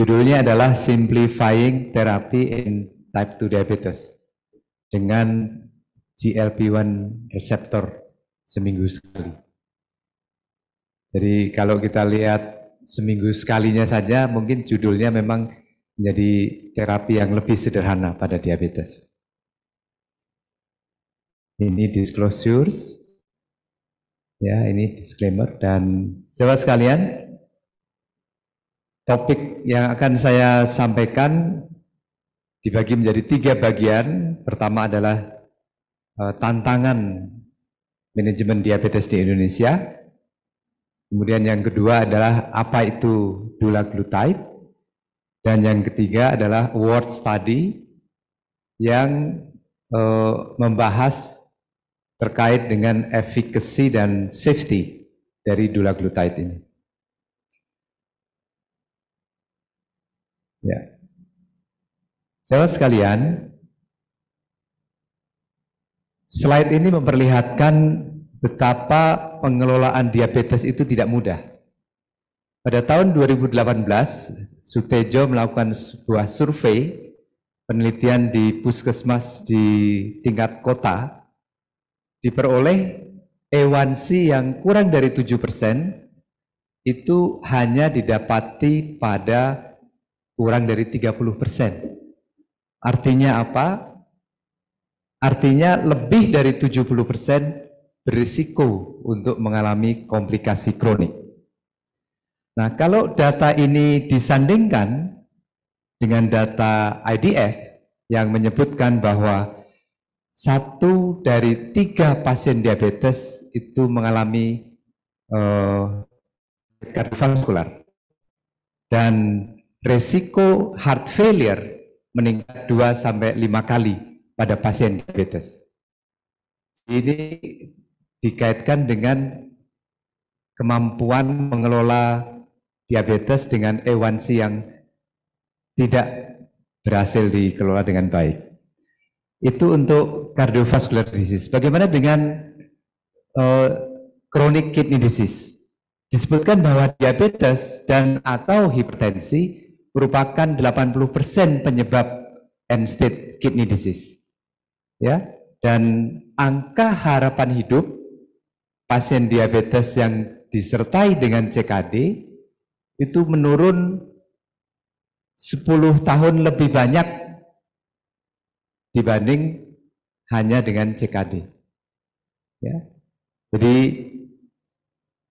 Judulnya adalah Simplifying Therapy in Type 2 Diabetes dengan GLP-1 reseptor seminggu sekali. Jadi kalau kita lihat seminggu sekalinya saja, mungkin judulnya memang menjadi terapi yang lebih sederhana pada diabetes. Ini disclosures, ya ini disclaimer, dan sahabat sekalian, topik yang akan saya sampaikan dibagi menjadi 3 bagian. Pertama adalah tantangan manajemen diabetes di Indonesia. Kemudian yang kedua adalah apa itu dulaglutide. Dan yang ketiga adalah award study yang membahas terkait dengan efficacy dan safety dari dulaglutide ini. Ya. Sahabat sekalian, slide ini memperlihatkan betapa pengelolaan diabetes itu tidak mudah. Pada tahun 2018, Sutejo melakukan sebuah survei penelitian di puskesmas di tingkat kota, diperoleh A1C yang kurang dari 7% itu hanya didapati pada kurang dari 30%. Artinya apa? Artinya lebih dari 70% berisiko untuk mengalami komplikasi kronik. Nah, kalau data ini disandingkan dengan data IDF yang menyebutkan bahwa 1 dari 3 pasien diabetes itu mengalami kardiovaskular dan resiko heart failure meningkat 2-5 kali pada pasien diabetes. Ini dikaitkan dengan kemampuan mengelola diabetes dengan A1C yang tidak berhasil dikelola dengan baik. Itu untuk cardiovascular disease. Bagaimana dengan chronic kidney disease? Disebutkan bahwa diabetes dan atau hipertensi merupakan 80% penyebab end-stage kidney disease. Ya, dan angka harapan hidup pasien diabetes yang disertai dengan CKD itu menurun 10 tahun lebih banyak dibanding hanya dengan CKD. Ya. Jadi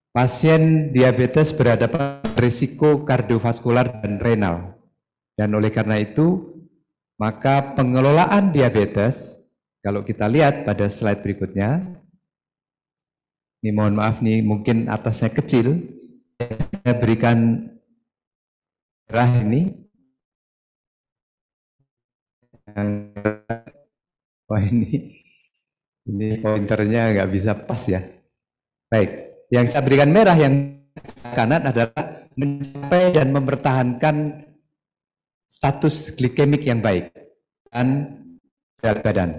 pasien diabetes berhadapan risiko kardiovaskular dan renal. Dan oleh karena itu, maka pengelolaan diabetes, kalau kita lihat pada slide berikutnya, ini mohon maaf nih, mungkin atasnya kecil, saya berikan merah ini. Wah ini pointernya nggak bisa pas ya. Baik, yang saya berikan merah yang kanan adalah mencapai dan mempertahankan status glikemik yang baik dan berat badan.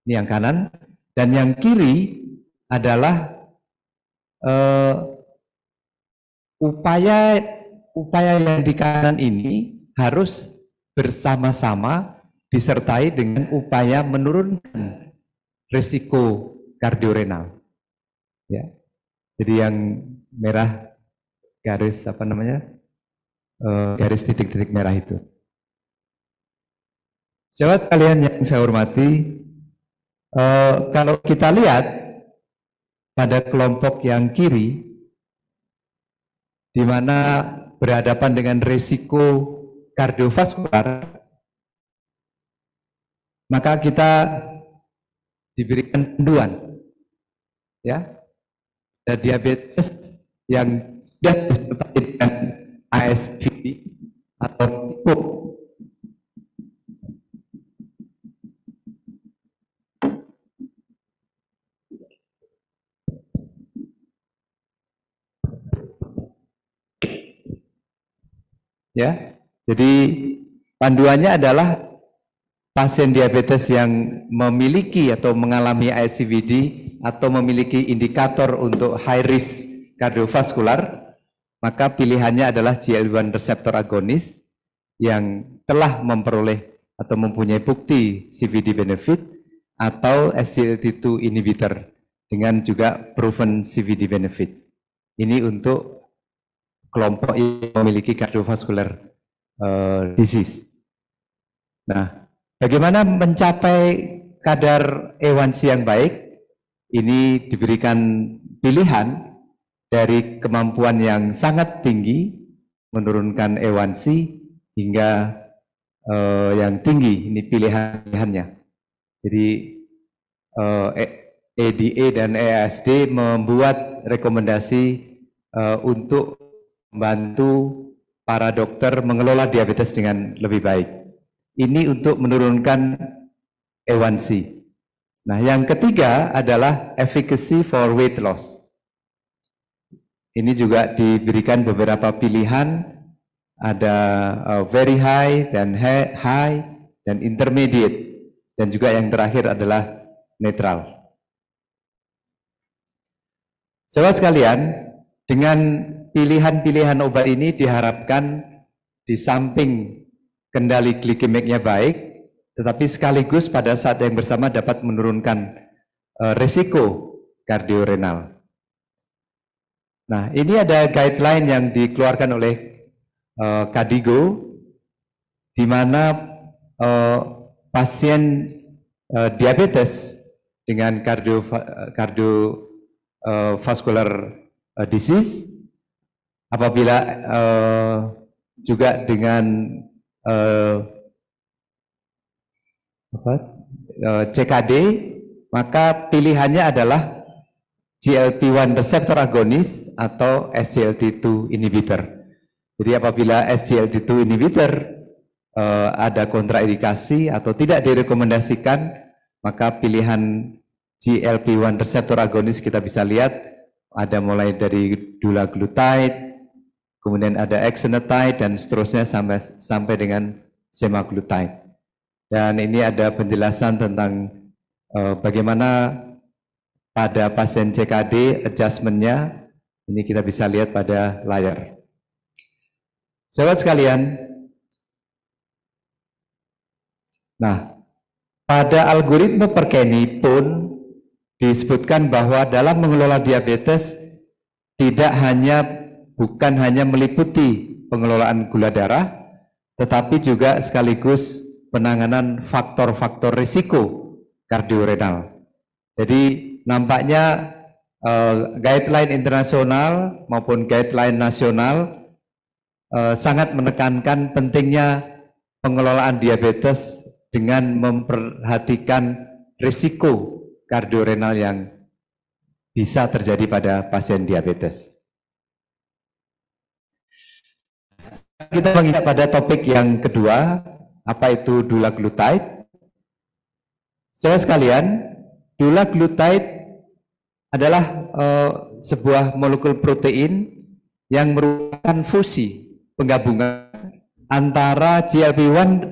Ini yang kanan, dan yang kiri adalah upaya yang di kanan ini harus bersama-sama disertai dengan upaya menurunkan risiko kardiorenal. Ya. Jadi yang merah garis apa namanya? Garis titik-titik merah itu. Sahabat kalian yang saya hormati, kalau kita lihat pada kelompok yang kiri, di mana berhadapan dengan risiko kardiovaskular, maka kita diberikan panduan, ya, ada diabetes yang sudah disertai dengan ASCVD atau TICO. Ya, jadi panduannya adalah pasien diabetes yang memiliki atau mengalami ASCVD atau memiliki indikator untuk high risk kardiovaskular, maka pilihannya adalah GLP-1 reseptor agonis yang telah memperoleh atau mempunyai bukti CVD benefit atau SGLT2 inhibitor dengan juga proven CVD benefit. Ini untuk kelompok yang memiliki cardiovascular disease. Nah, bagaimana mencapai kadar A1C yang baik? Ini diberikan pilihan dari kemampuan yang sangat tinggi menurunkan A1C hingga yang tinggi, ini pilihan-pilihannya. Jadi ADA dan EASD membuat rekomendasi untuk membantu para dokter mengelola diabetes dengan lebih baik. Ini untuk menurunkan A1C. Nah, yang ketiga adalah efficacy for weight loss. Ini juga diberikan beberapa pilihan, ada very high dan high dan intermediate, dan juga yang terakhir adalah netral. Sahabat sekalian, dengan pilihan-pilihan obat ini diharapkan di samping kendali glikemiknya baik, tetapi sekaligus pada saat yang bersama dapat menurunkan risiko kardiorenal. Nah, ini ada guideline yang dikeluarkan oleh KDIGO, di mana pasien diabetes dengan cardiovascular disease, apabila juga dengan CKD, maka pilihannya adalah GLP-1 receptor agonis atau SGLT2 inhibitor. Jadi apabila SGLT2 inhibitor ada kontraindikasi atau tidak direkomendasikan, maka pilihan GLP-1 receptor agonis kita bisa lihat ada mulai dari dulaglutide, kemudian ada exenatide dan seterusnya sampai dengan semaglutide. Dan ini ada penjelasan tentang bagaimana pada pasien CKD adjustment-nya. Ini kita bisa lihat pada layar. Sahabat sekalian, nah, pada algoritma Perkeni pun disebutkan bahwa dalam mengelola diabetes bukan hanya meliputi pengelolaan gula darah, tetapi juga sekaligus penanganan faktor-faktor risiko kardiorenal. Jadi nampaknya guideline internasional maupun guideline nasional sangat menekankan pentingnya pengelolaan diabetes dengan memperhatikan risiko kardiorenal yang bisa terjadi pada pasien diabetes. Kita mengingat pada topik yang kedua, apa itu dulaglutide? Saudara sekalian, dulaglutide adalah sebuah molekul protein yang merupakan fusi penggabungan antara GLP-1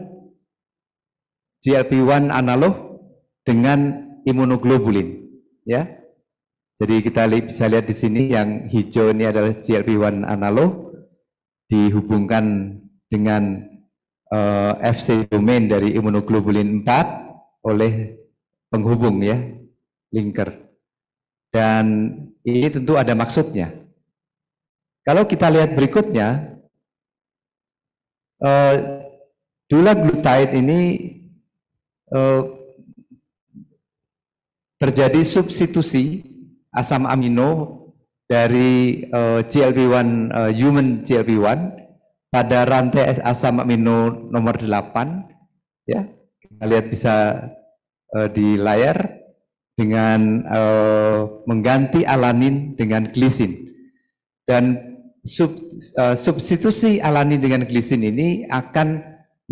analog dengan imunoglobulin, ya. Jadi kita bisa lihat di sini yang hijau ini adalah GLP-1 analog dihubungkan dengan Fc domain dari imunoglobulin 4 oleh penghubung, ya, linker. Dan ini tentu ada maksudnya. Kalau kita lihat berikutnya, dulaglutide ini terjadi substitusi asam amino dari GLP-1 human GLP-1 pada rantai asam amino nomor 8, ya. Kita lihat bisa di layar dengan mengganti alanin dengan glisin. Dan substitusi alanin dengan glisin ini akan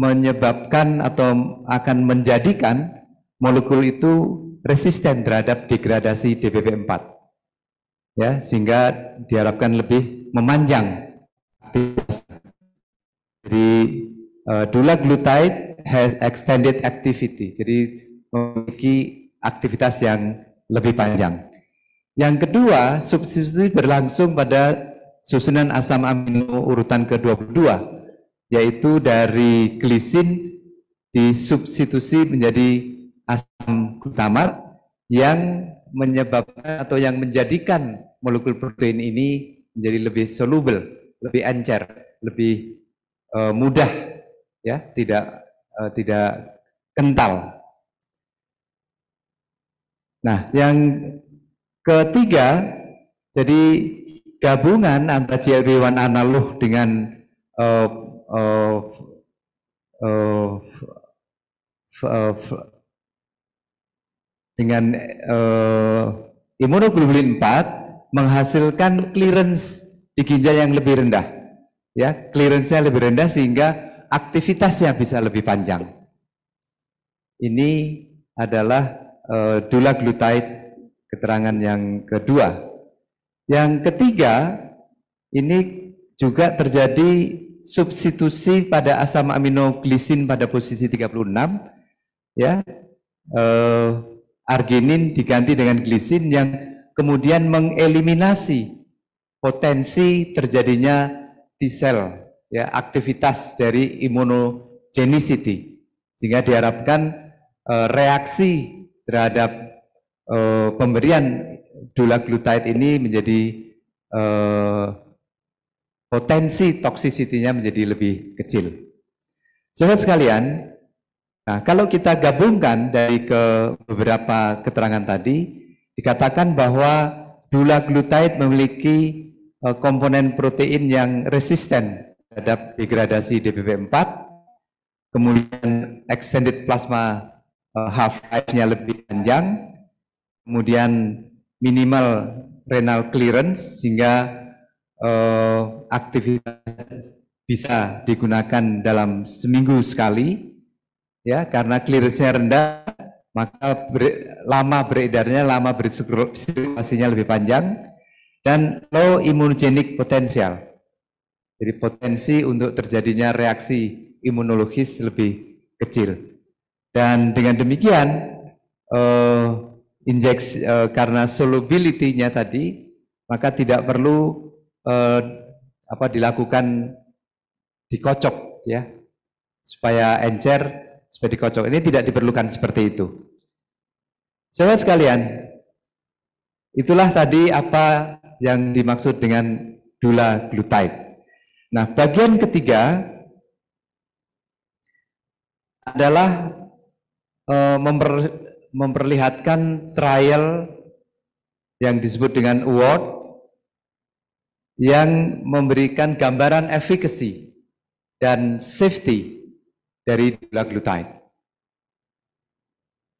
menyebabkan atau akan menjadikan molekul itu resisten terhadap degradasi DPP-4, ya, sehingga diharapkan lebih memanjang aktivitas. Jadi dulaglutide has extended activity, jadi memiliki aktivitas yang lebih panjang. Yang kedua, substitusi berlangsung pada susunan asam amino urutan ke-22, yaitu dari glisin disubstitusi menjadi asam glutamat yang menyebabkan atau yang menjadikan molekul protein ini menjadi lebih soluble, lebih encer, lebih mudah, ya, tidak kental. Nah, yang ketiga, jadi gabungan antara GLP-1 analog dengan imunoglobulin 4 menghasilkan clearance di ginjal yang lebih rendah, ya, clearance-nya lebih rendah sehingga aktivitasnya bisa lebih panjang. Ini adalah dulaglutide keterangan yang kedua. Yang ketiga, ini juga terjadi substitusi pada asam aminoglisin pada posisi 36, ya. Arginin diganti dengan glisin yang kemudian mengeliminasi potensi terjadinya T-cell, ya, aktivitas dari immunogenicity, sehingga diharapkan reaksi terhadap pemberian dulaglutide ini menjadi potensi toksisitinya menjadi lebih kecil. Sahabat sekalian, nah, kalau kita gabungkan dari beberapa keterangan tadi, dikatakan bahwa dulaglutide memiliki komponen protein yang resisten terhadap degradasi DPP-4, kemudian extended plasma half-life-nya lebih panjang, kemudian minimal renal clearance sehingga aktivitas bisa digunakan dalam seminggu sekali, ya, karena clearance-nya rendah, maka lama beredarnya, lama bersirkulasinya lebih panjang, dan low immunogenic potential. Jadi potensi untuk terjadinya reaksi imunologis lebih kecil. Dan dengan demikian, injeksi karena solubility-nya tadi, maka tidak perlu dilakukan dikocok, ya, supaya encer, supaya dikocok. Ini tidak diperlukan seperti itu. Sahabat sekalian, itulah tadi apa yang dimaksud dengan dulaglutide. Nah, bagian ketiga adalah memperlihatkan trial yang disebut dengan award yang memberikan gambaran efficacy dan safety dari dulaglutide.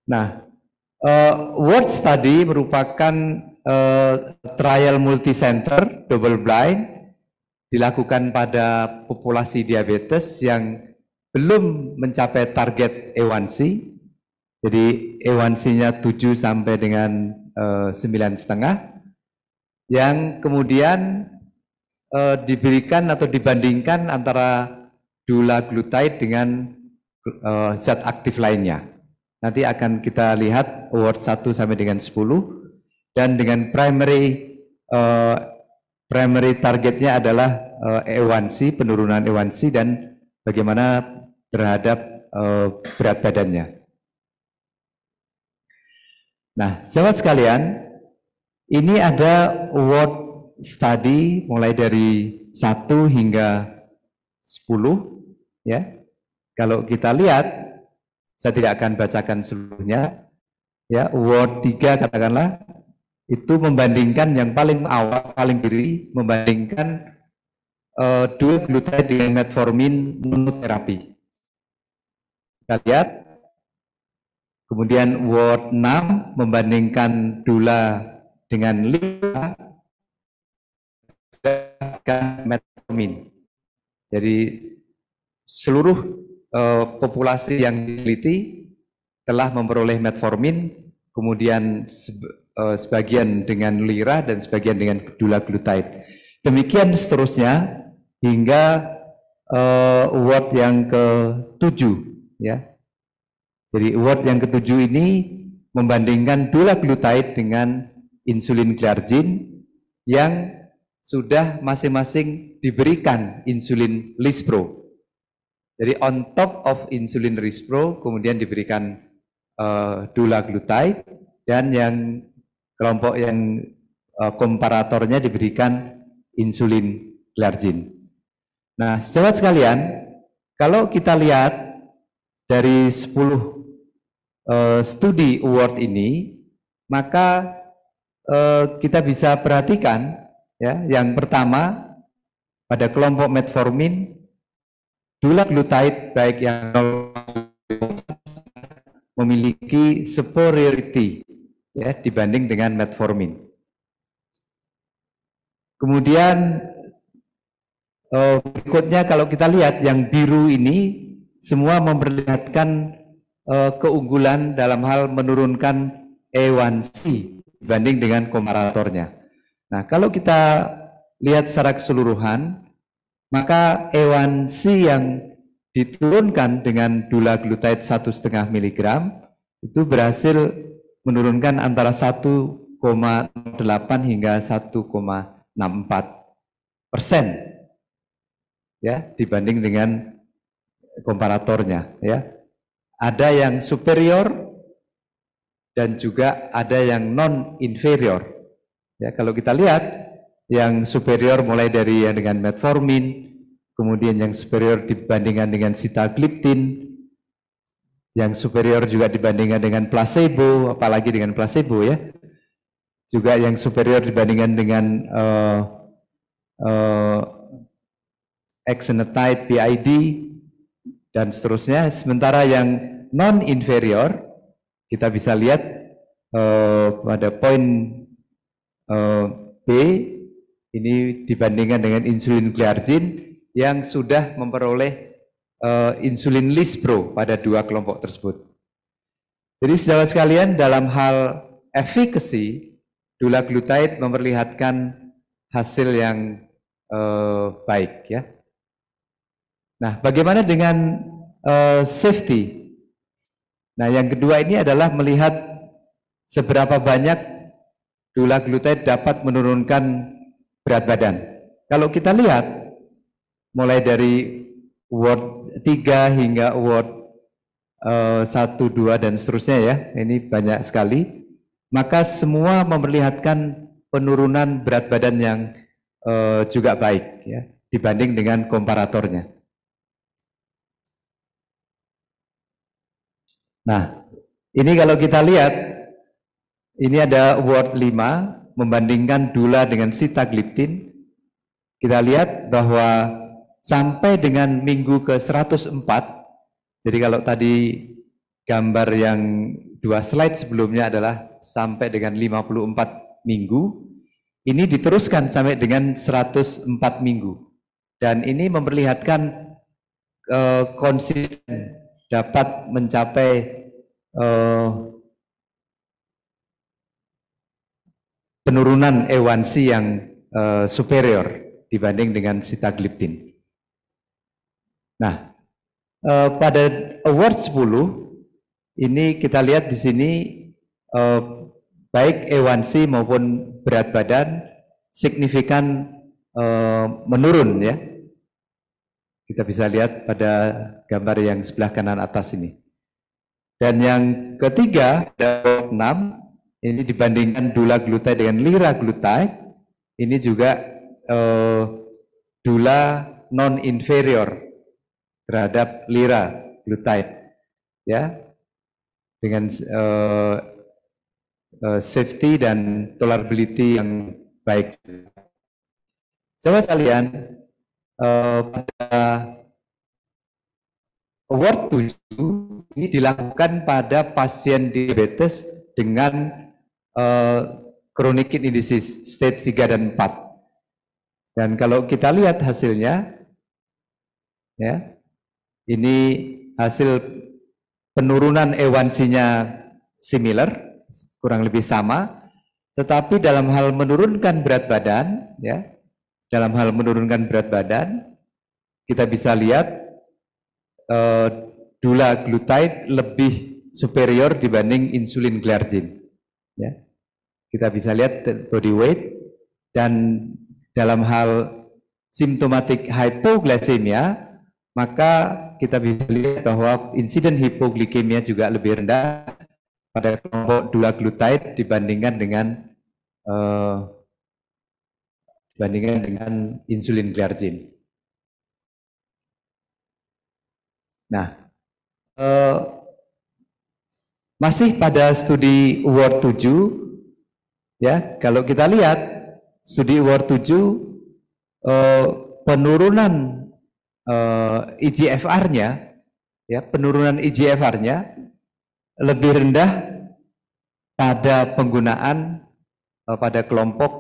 Nah, award study merupakan trial multicenter double blind dilakukan pada populasi diabetes yang belum mencapai target A1C. Jadi A1C-nya 7 sampai dengan 9,5, yang kemudian diberikan atau dibandingkan antara dulaglutide dengan zat aktif lainnya. Nanti akan kita lihat award 1 sampai dengan 10, dan dengan primary targetnya adalah A1C, penurunan A1C dan bagaimana terhadap berat badannya. Nah, sahabat sekalian, ini ada award study mulai dari 1 hingga 10, ya. Kalau kita lihat, saya tidak akan bacakan seluruhnya, ya. Award 3 katakanlah, itu membandingkan yang paling awal, paling kiri, membandingkan dulaglutide dengan metformin monoterapi. Kita lihat. Kemudian award 6 membandingkan dula dengan lira dan metformin. Jadi seluruh populasi yang diteliti telah memperoleh metformin, kemudian sebagian dengan lira dan sebagian dengan dulaglutide. Demikian seterusnya hingga award yang ke-7, ya. Jadi award yang ke-7 ini membandingkan dulaglutide dengan insulin glargin yang sudah masing-masing diberikan insulin lispro. Jadi on top of insulin rispro kemudian diberikan dulaglutide, dan yang kelompok yang komparatornya diberikan insulin glargin. Nah, sahabat sekalian, kalau kita lihat dari 10 studi award ini, maka kita bisa perhatikan ya, yang pertama pada kelompok metformin, dulaglutide baik yang memiliki superiority ya dibanding dengan metformin. Kemudian berikutnya kalau kita lihat yang biru ini semua memperlihatkan keunggulan dalam hal menurunkan A1C dibanding dengan komparatornya. Nah, kalau kita lihat secara keseluruhan, maka A1C yang diturunkan dengan dulaglutide 1,5 mg itu berhasil menurunkan antara 1,8 hingga 1,64% ya dibanding dengan komparatornya ya. Ada yang superior dan juga ada yang non inferior. Ya, kalau kita lihat yang superior mulai dari yang dengan metformin, kemudian yang superior dibandingkan dengan sitagliptin, yang superior juga dibandingkan dengan placebo, apalagi dengan placebo ya. Juga yang superior dibandingkan dengan exenatide PID dan seterusnya. Sementara yang non inferior kita bisa lihat pada poin B ini dibandingkan dengan insulin glargin yang sudah memperoleh insulin lispro pada dua kelompok tersebut. Jadi saudara sekalian, dalam hal efficacy, dulaglutide memperlihatkan hasil yang baik ya. Nah, bagaimana dengan safety? Nah, yang kedua ini adalah melihat seberapa banyak dulaglutide dapat menurunkan berat badan. Kalau kita lihat mulai dari award 3 hingga award 1, 2 dan seterusnya ya, ini banyak sekali, maka semua memperlihatkan penurunan berat badan yang juga baik ya dibanding dengan komparatornya. Nah, ini kalau kita lihat, ini ada award 5 membandingkan dula dengan sitagliptin. Kita lihat bahwa sampai dengan minggu ke 104, jadi kalau tadi gambar yang 2 slide sebelumnya adalah sampai dengan 54 minggu, ini diteruskan sampai dengan 104 minggu. Dan ini memperlihatkan konsisten dapat mencapai penurunan A1C yang superior dibanding dengan sitagliptin. Nah, pada award 10 ini kita lihat di sini baik A1C maupun berat badan signifikan menurun ya. Kita bisa lihat pada gambar yang sebelah kanan atas ini. Dan yang ketiga, ada 6, ini dibandingkan dulaglutide dengan liraglutide, ini juga dula non-inferior terhadap liraglutide, ya, dengan safety dan tolerability yang baik. Sahabat sekalian, pada award 7 ini dilakukan pada pasien diabetes dengan chronic kidney disease stage 3 dan 4. Dan kalau kita lihat hasilnya, ya, ini hasil penurunan A1C-nya similar, kurang lebih sama, tetapi dalam hal menurunkan berat badan, ya, dalam hal menurunkan berat badan, kita bisa lihat dulaglutide lebih superior dibanding insulin glargin. Ya. Kita bisa lihat body weight, dan dalam hal simptomatik hypoglycemia, maka kita bisa lihat bahwa insiden hipoglikemia juga lebih rendah pada kelompok dulaglutide dibandingkan dengan insulin glargin. Nah, masih pada studi Award 7, ya, kalau kita lihat studi Award 7, penurunan IGFR-nya, ya, penurunan IGFR-nya lebih rendah pada penggunaan pada kelompok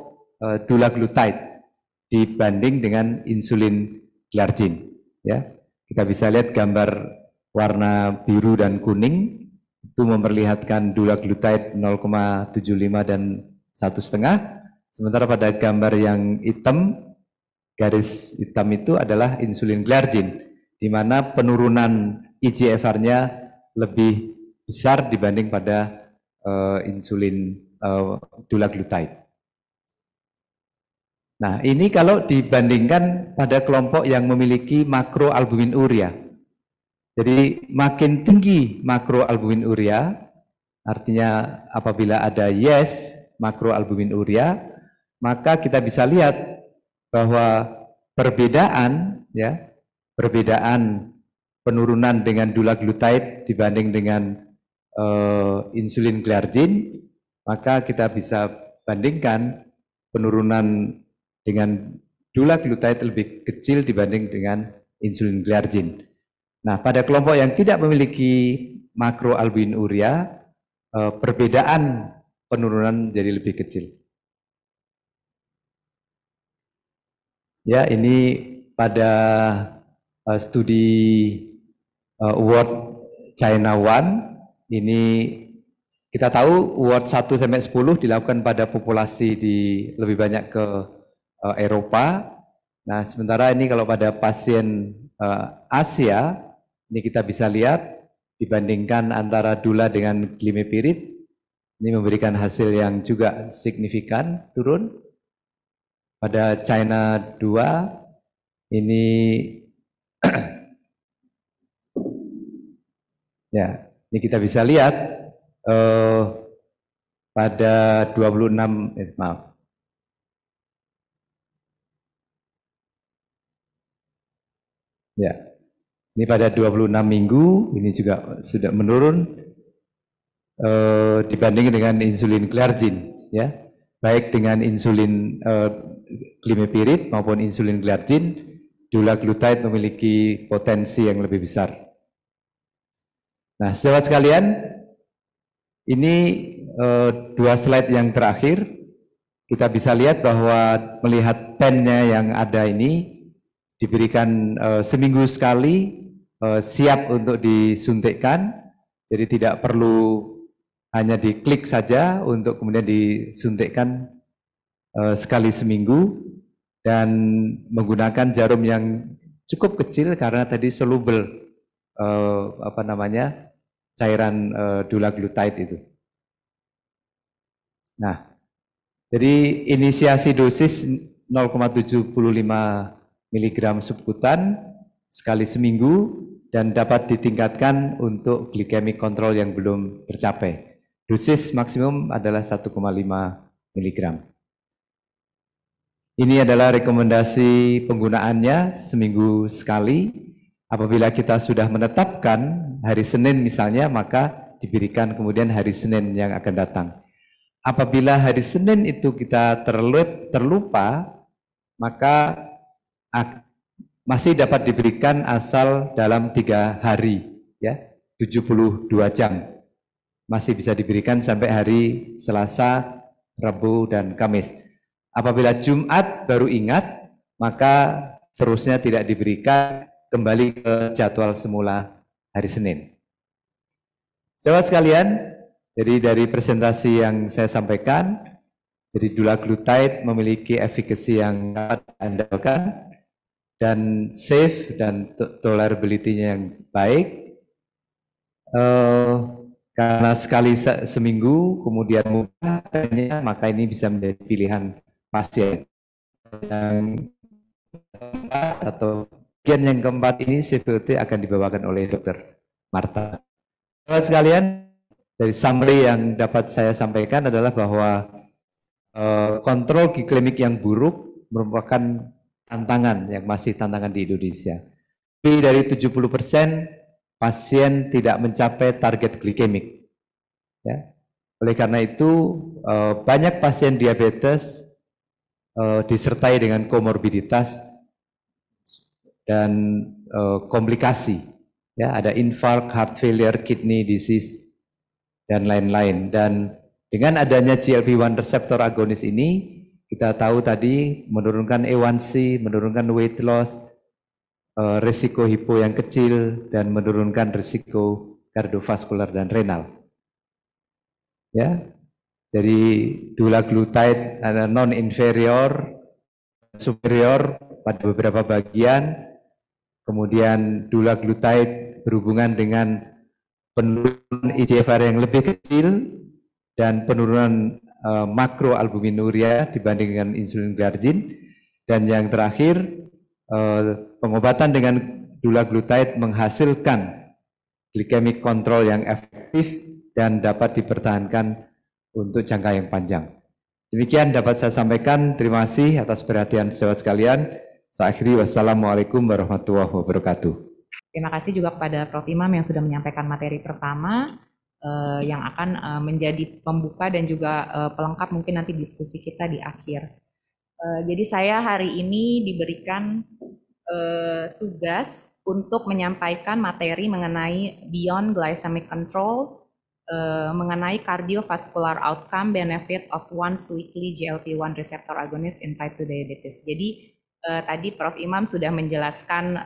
dulaglutide dibanding dengan insulin glargin. Ya, kita bisa lihat gambar warna biru dan kuning itu memperlihatkan dulaglutide 0,75 dan 1,5, sementara pada gambar yang hitam, garis hitam itu adalah insulin glargin, di mana penurunan IGFR-nya lebih besar dibanding pada insulin dulaglutide. Nah, ini kalau dibandingkan pada kelompok yang memiliki makroalbuminuria. Jadi makin tinggi makroalbuminuria, artinya apabila ada yes makroalbuminuria, maka kita bisa lihat bahwa perbedaan penurunan dengan dulaglutide dibanding dengan insulin glargin, maka kita bisa bandingkan penurunan dengan dulaglutide lebih kecil dibanding dengan insulin glargin. Nah, pada kelompok yang tidak memiliki makroalbuminuria, perbedaan penurunan jadi lebih kecil. Ya, ini pada studi Award China 1, ini kita tahu Award 1 sampai 10 dilakukan pada populasi di lebih banyak ke Eropa. Nah, sementara ini kalau pada pasien Asia, ini kita bisa lihat dibandingkan antara dula dengan glimepiride, ini memberikan hasil yang juga signifikan turun. Pada China 2 ini ya, ini kita bisa lihat pada 26 maaf. Ya. Ini pada 26 minggu ini juga sudah menurun dibanding dengan insulin glargin, ya. Baik dengan insulin glimepiride maupun insulin glargin, dulaglutide memiliki potensi yang lebih besar. Nah, sahabat sekalian, ini dua slide yang terakhir, kita bisa lihat bahwa melihat pennya yang ada ini diberikan seminggu sekali, siap untuk disuntikkan, jadi tidak perlu hanya diklik saja untuk kemudian disuntikkan sekali seminggu, dan menggunakan jarum yang cukup kecil karena tadi soluble cairan dulaglutide itu. Nah, jadi inisiasi dosis 0,75 mg subkutan sekali seminggu dan dapat ditingkatkan untuk glycemic control yang belum tercapai. Dosis maksimum adalah 1,5 mg. Ini adalah rekomendasi penggunaannya seminggu sekali. Apabila kita sudah menetapkan hari Senin misalnya, maka diberikan kemudian hari Senin yang akan datang. Apabila hari Senin itu kita terlupa, maka masih dapat diberikan asal dalam 3 hari, ya, 72 jam. Masih bisa diberikan sampai hari Selasa, Rabu, dan Kamis. Apabila Jumat baru ingat, maka terusnya tidak diberikan, kembali ke jadwal semula hari Senin. Sahabat sekalian, jadi dari presentasi yang saya sampaikan, jadi dulaglutide memiliki efikasi yang dapat diandalkan dan safe dan tolerability-nya yang baik. Karena sekali seminggu kemudian mudah, maka ini bisa menjadi pilihan pasien yang atau Bagian yang keempat ini CVOT akan dibawakan oleh Dr. Marta. Saudara sekalian, dari summary yang dapat saya sampaikan adalah bahwa kontrol glikemik yang buruk merupakan tantangan yang masih tantangan di Indonesia. Lebih dari 70% pasien tidak mencapai target glikemik. Ya. Oleh karena itu, banyak pasien diabetes disertai dengan komorbiditas dan komplikasi, ya, ada infark, heart failure, kidney disease, dan lain-lain. Dan dengan adanya GLP-1 reseptor agonis ini, kita tahu tadi menurunkan A1C, menurunkan weight loss, risiko hipo yang kecil, dan menurunkan risiko kardiovaskular dan renal. Ya, jadi dulaglutide ada non-inferior, superior pada beberapa bagian. Kemudian dulaglutide berhubungan dengan penurunan eGFR yang lebih kecil dan penurunan makroalbuminuria dibanding dengan insulin glargin. Dan yang terakhir, pengobatan dengan dulaglutide menghasilkan glycemic control yang efektif dan dapat dipertahankan untuk jangka yang panjang. Demikian dapat saya sampaikan. Terima kasih atas perhatian sahabat sekalian. Saya akhiri, wassalamualaikum warahmatullahi wabarakatuh. Terima kasih juga kepada Prof. Imam yang sudah menyampaikan materi pertama yang akan menjadi pembuka dan juga pelengkap mungkin nanti diskusi kita di akhir. Jadi saya hari ini diberikan tugas untuk menyampaikan materi mengenai Beyond Glycemic Control, mengenai cardiovascular outcome benefit of once weekly GLP-1 receptor agonist in type 2 diabetes. Jadi tadi Prof. Imam sudah menjelaskan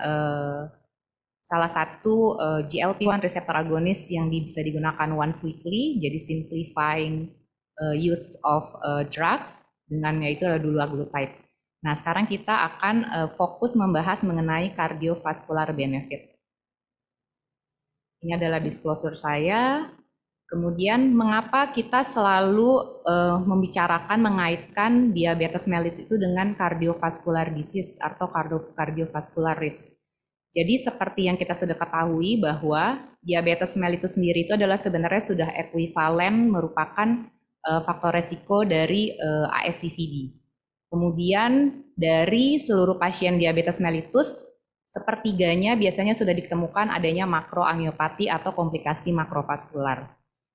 salah satu GLP-1 receptor agonis yang bisa digunakan once weekly, jadi simplifying use of drugs dengan yaitu dulaglutide. Nah, sekarang kita akan fokus membahas mengenai cardiovascular benefit. Ini adalah disclosure saya. Kemudian mengapa kita selalu membicarakan mengaitkan diabetes mellitus itu dengan cardiovascular disease atau cardiovascular risk. Jadi seperti yang kita sudah ketahui bahwa diabetes mellitus sendiri itu adalah sebenarnya sudah ekuivalen merupakan faktor resiko dari ASCVD. Kemudian dari seluruh pasien diabetes mellitus, sepertiganya biasanya sudah ditemukan adanya makroangiopati atau komplikasi makrovaskular.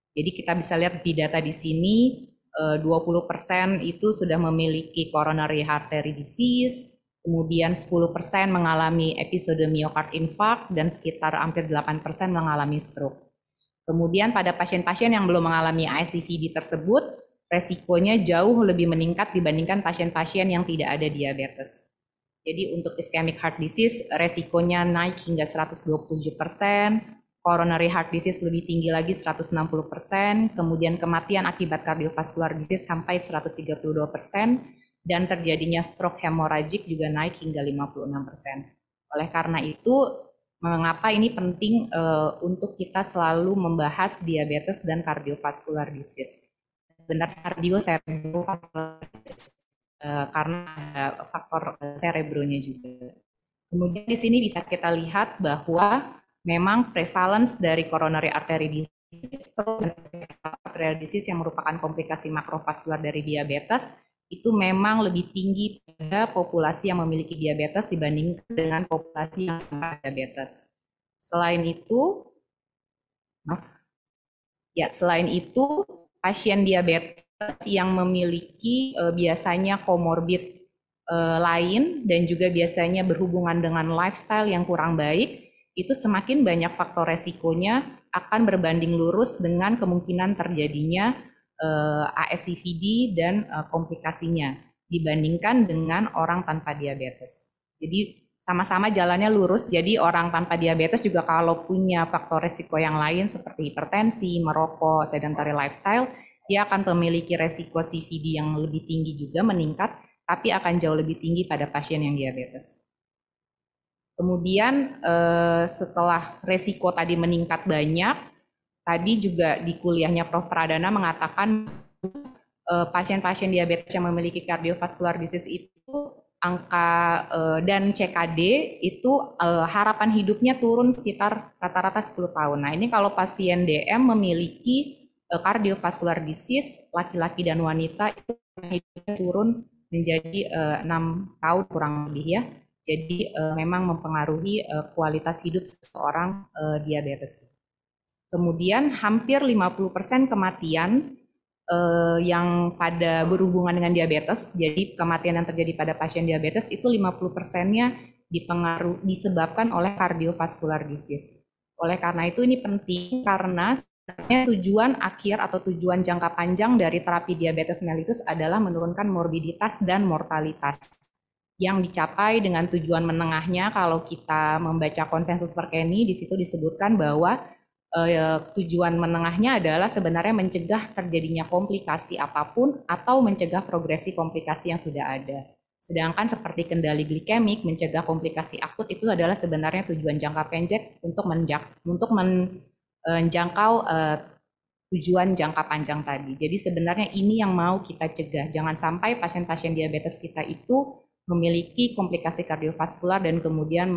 Jadi kita bisa lihat di data di sini 20% itu sudah memiliki coronary artery disease, kemudian 10% mengalami episode myocard infarct dan sekitar hampir 8% mengalami stroke. Kemudian pada pasien-pasien yang belum mengalami ASCVD tersebut, resikonya jauh lebih meningkat dibandingkan pasien-pasien yang tidak ada diabetes. Jadi untuk ischemic heart disease resikonya naik hingga 127%, coronary heart disease lebih tinggi lagi 160%, kemudian kematian akibat cardiovascular disease sampai 132%, dan terjadinya stroke hemorrhagic juga naik hingga 56%. Oleh karena itu, mengapa ini penting untuk kita selalu membahas diabetes dan cardiovascular disease. Sebenarnya cardiocerebrovascular disease karena ada faktor cerebronya juga. Kemudian di sini bisa kita lihat bahwa memang prevalence dari coronary artery disease dan arterial disease yang merupakan komplikasi makrovaskular dari diabetes itu memang lebih tinggi pada populasi yang memiliki diabetes dibandingkan dengan populasi yang tanpa diabetes. Selain itu, pasien diabetes yang memiliki biasanya komorbid lain dan juga biasanya berhubungan dengan lifestyle yang kurang baik, itu semakin banyak faktor resikonya akan berbanding lurus dengan kemungkinan terjadinya ASCVD dan komplikasinya dibandingkan dengan orang tanpa diabetes. Jadi sama-sama jalannya lurus, jadi orang tanpa diabetes juga kalau punya faktor resiko yang lain seperti hipertensi, merokok, sedentary lifestyle, dia akan memiliki resiko CVD yang lebih tinggi juga meningkat, tapi akan jauh lebih tinggi pada pasien yang diabetes. Kemudian setelah resiko tadi meningkat banyak, tadi juga di kuliahnya Prof. Pradana mengatakan pasien-pasien diabetes yang memiliki cardiovascular disease itu dan CKD itu harapan hidupnya turun sekitar rata-rata 10 tahun. Nah, ini kalau pasien DM memiliki cardiovascular disease, laki-laki dan wanita itu hidupnya turun menjadi 6 tahun kurang lebih ya. Jadi memang mempengaruhi kualitas hidup seseorang diabetes. Kemudian hampir 50% kematian yang pada berhubungan dengan diabetes, jadi kematian yang terjadi pada pasien diabetes itu 50%-nya disebabkan oleh cardiovascular disease. Oleh karena itu ini penting karena sebenarnya tujuan akhir atau tujuan jangka panjang dari terapi diabetes mellitus adalah menurunkan morbiditas dan mortalitas. Yang dicapai dengan tujuan menengahnya, kalau kita membaca konsensus Perkeni, di situ disebutkan bahwa tujuan menengahnya adalah sebenarnya mencegah terjadinya komplikasi apapun atau mencegah progresi komplikasi yang sudah ada. Sedangkan seperti kendali glikemik, mencegah komplikasi akut itu adalah sebenarnya tujuan jangka pendek untuk menjangkau tujuan jangka panjang tadi. Jadi sebenarnya ini yang mau kita cegah. Jangan sampai pasien-pasien diabetes kita itu memiliki komplikasi kardiovaskular dan kemudian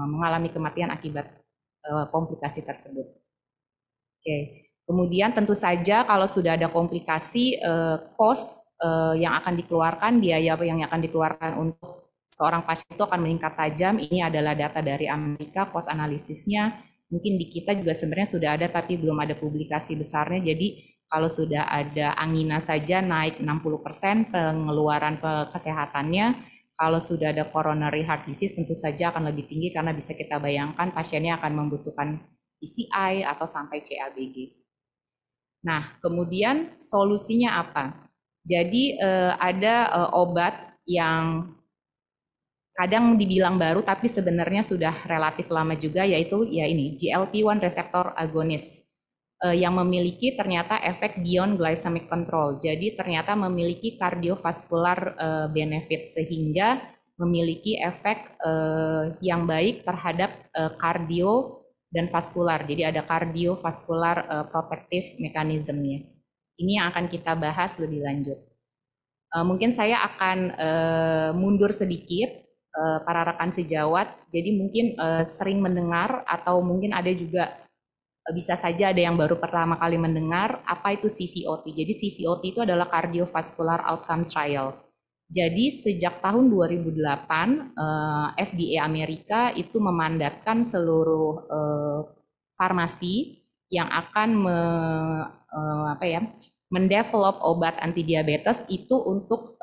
mengalami kematian akibat komplikasi tersebut. Oke. Kemudian tentu saja kalau sudah ada komplikasi, cost yang akan dikeluarkan, biaya yang akan dikeluarkan untuk seorang pasien itu akan meningkat tajam. Ini adalah data dari Amerika, cost analisisnya. Mungkin di kita juga sebenarnya sudah ada, tapi belum ada publikasi besarnya. Jadi kalau sudah ada angina saja naik 60% pengeluaran kesehatannya. Kalau sudah ada coronary heart disease tentu saja akan lebih tinggi karena bisa kita bayangkan pasiennya akan membutuhkan PCI atau sampai CABG. Nah, kemudian solusinya apa? Jadi ada obat yang kadang dibilang baru tapi sebenarnya sudah relatif lama juga, yaitu ya ini GLP-1 receptor agonist yang memiliki ternyata efek beyond glycemic control. Jadi ternyata memiliki cardiovascular benefit sehingga memiliki efek yang baik terhadap kardio dan vaskular. Jadi ada cardiovascular protective mechanism-nya. Ini yang akan kita bahas lebih lanjut. Mungkin saya akan mundur sedikit para rekan sejawat. Jadi mungkin sering mendengar atau mungkin ada juga bisa saja ada yang baru pertama kali mendengar apa itu CVOT. Jadi CVOT itu adalah cardiovascular outcome trial. Jadi sejak tahun 2008 FDA Amerika itu memandatkan seluruh farmasi yang akan mendevelop obat anti diabetes itu untuk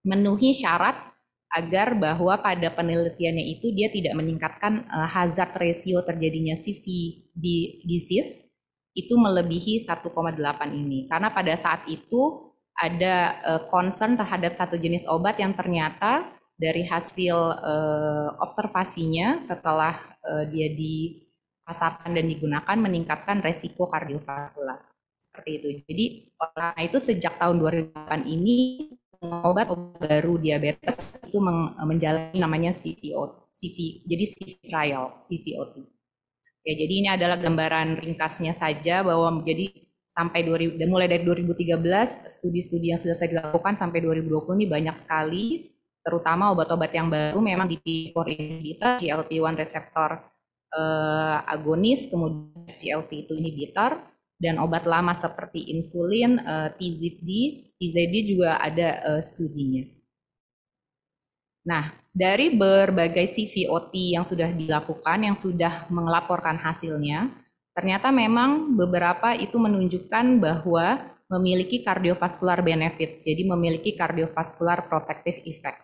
memenuhi syarat agar bahwa pada penelitiannya itu dia tidak meningkatkan hazard ratio terjadinya CV disease itu melebihi 1,8 ini. Karena pada saat itu ada concern terhadap satu jenis obat yang ternyata dari hasil observasinya setelah dia dipasarkan dan digunakan meningkatkan resiko kardiovaskular. Seperti itu. Jadi karena itu sejak tahun 2008 ini obat baru diabetes itu menjalani namanya jadi CV trial, CVOT. Oke, jadi ini adalah gambaran ringkasnya saja bahwa jadi sampai mulai dari 2013 studi-studi yang sudah saya dilakukan sampai 2020 ini banyak sekali, terutama obat-obat yang baru memang di DPP-4 inhibitor, GLP-1 reseptor agonis, kemudian SGLT2 inhibitor, dan obat lama seperti insulin, TZD juga ada studinya. Nah, dari berbagai CVOT yang sudah dilakukan, yang sudah melaporkan hasilnya, ternyata memang beberapa itu menunjukkan bahwa memiliki cardiovascular benefit, jadi memiliki cardiovascular protective effect.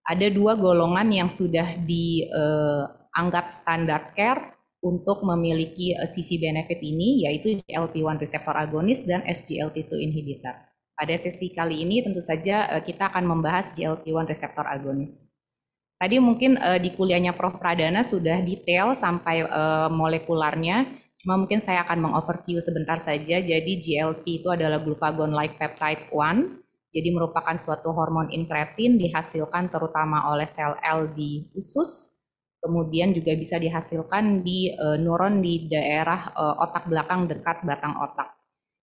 Ada dua golongan yang sudah dianggap standard care untuk memiliki CV benefit ini, yaitu GLP-1 receptor agonist dan SGLT2 inhibitor. Pada sesi kali ini tentu saja kita akan membahas GLP-1 receptor agonist. Tadi mungkin di kuliahnya Prof. Pradana sudah detail sampai molekularnya, cuma mungkin saya akan mengoverview sebentar saja. Jadi GLP itu adalah glucagon-like peptide 1, jadi merupakan suatu hormon inkretin dihasilkan terutama oleh sel L di usus, kemudian juga bisa dihasilkan di neuron di daerah otak belakang dekat batang otak.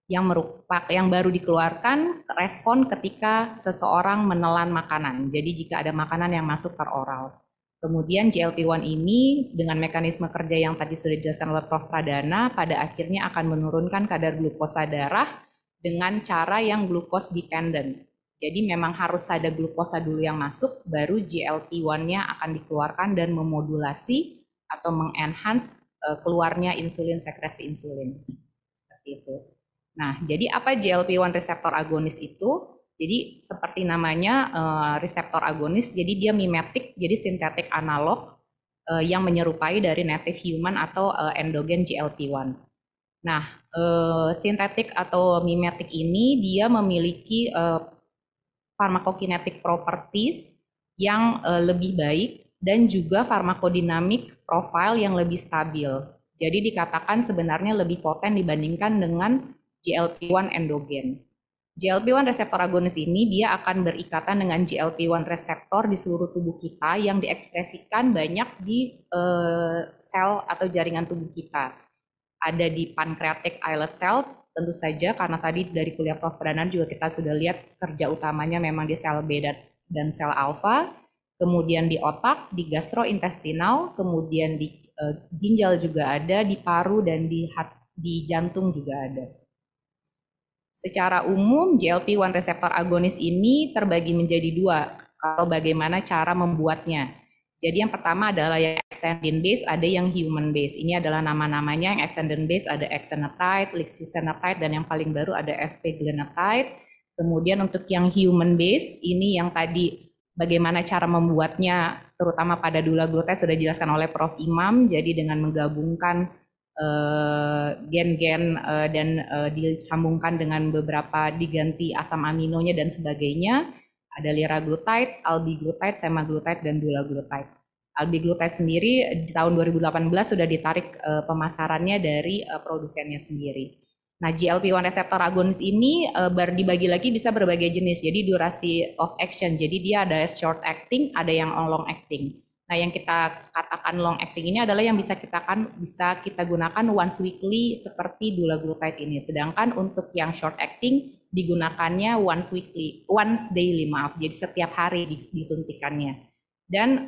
yang baru dikeluarkan respon ketika seseorang menelan makanan. Jadi jika ada makanan yang masuk peroral. Kemudian GLP-1 ini dengan mekanisme kerja yang tadi sudah dijelaskan oleh Prof. Pradana, pada akhirnya akan menurunkan kadar glukosa darah dengan cara yang glucose dependent. Jadi memang harus ada glukosa dulu yang masuk, baru GLP-1-nya akan dikeluarkan dan memodulasi atau mengenhance keluarnya insulin, sekresi insulin. Seperti itu. Nah, jadi apa GLP-1 reseptor agonis itu? Jadi seperti namanya reseptor agonis, jadi dia mimetik, jadi sintetik analog yang menyerupai dari native human atau endogen GLP-1. Nah, sintetik atau mimetik ini dia memiliki pharmacokinetic properties yang lebih baik dan juga pharmacodynamic profile yang lebih stabil. Jadi dikatakan sebenarnya lebih poten dibandingkan dengan GLP-1 endogen. GLP-1 reseptor agonis ini dia akan berikatan dengan GLP-1 reseptor di seluruh tubuh kita yang diekspresikan banyak di sel atau jaringan tubuh kita. Ada di pancreatic islet cell, tentu saja karena tadi dari kuliah Prof. Pradana juga kita sudah lihat kerja utamanya memang di sel beta dan sel alfa, kemudian di otak, di gastrointestinal, kemudian di ginjal juga ada, di paru dan di jantung juga ada. Secara umum, GLP-1 reseptor agonis ini terbagi menjadi dua, kalau bagaimana cara membuatnya. Jadi yang pertama adalah yang exendin base, ada yang human base. Ini adalah nama-namanya, yang exendin base ada exenatide, lixisenatide, dan yang paling baru ada FP-glenatide. Kemudian untuk yang human base, ini yang tadi bagaimana cara membuatnya, terutama pada dulaglutide sudah dijelaskan oleh Prof. Imam, jadi dengan menggabungkan gen-gen dan disambungkan dengan beberapa diganti asam aminonya dan sebagainya. Ada liraglutide, albiglutide, semaglutide, dan dulaglutide. Albiglutide sendiri di tahun 2018 sudah ditarik pemasarannya dari produsennya sendiri. Nah, GLP-1 reseptor agonis ini dibagi lagi bisa berbagai jenis. Jadi durasi of action, jadi dia ada short acting, ada yang long acting. Nah, yang kita katakan long acting ini adalah yang bisa kita gunakan once weekly seperti dulaglutide ini. Sedangkan untuk yang short acting digunakannya once daily, jadi setiap hari disuntikannya. Dan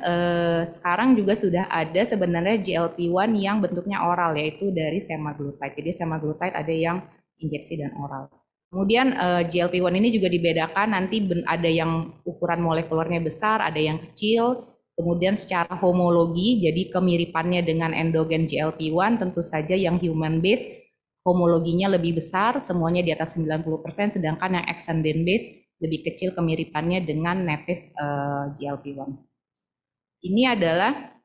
sekarang juga sudah ada sebenarnya GLP-1 yang bentuknya oral, yaitu dari semaglutide. Jadi semaglutide ada yang injeksi dan oral. Kemudian GLP-1 ini juga dibedakan, nanti ada yang ukuran molekulernya besar, ada yang kecil. Kemudian secara homologi, jadi kemiripannya dengan endogen GLP-1, tentu saja yang human base homologinya lebih besar, semuanya di atas 90%, sedangkan yang exendin base lebih kecil kemiripannya dengan native GLP-1. Ini adalah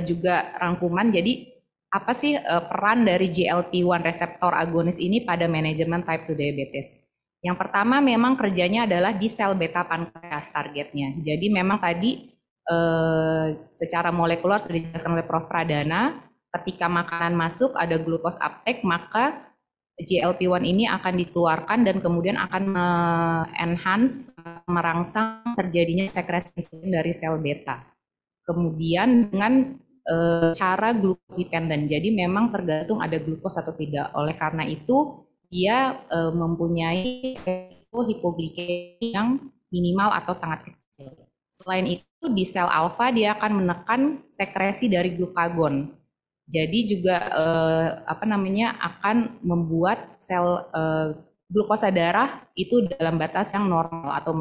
juga rangkuman, jadi apa sih peran dari GLP-1 reseptor agonis ini pada manajemen type 2 diabetes? Yang pertama memang kerjanya adalah di sel beta pankreas targetnya. Jadi memang tadi secara molekular sudah dijelaskan oleh Prof. Pradana, ketika makanan masuk ada glucose uptake, maka GLP-1 ini akan dikeluarkan dan kemudian akan enhance, merangsang terjadinya sekresi insulin dari sel beta. Kemudian dengan cara glucose dependent, jadi memang tergantung ada glukos atau tidak. Oleh karena itu dia mempunyai hipoglikemi yang minimal atau sangat kecil. Selain itu di sel alfa dia akan menekan sekresi dari glukagon. Jadi juga akan membuat sel glukosa darah itu dalam batas yang normal atau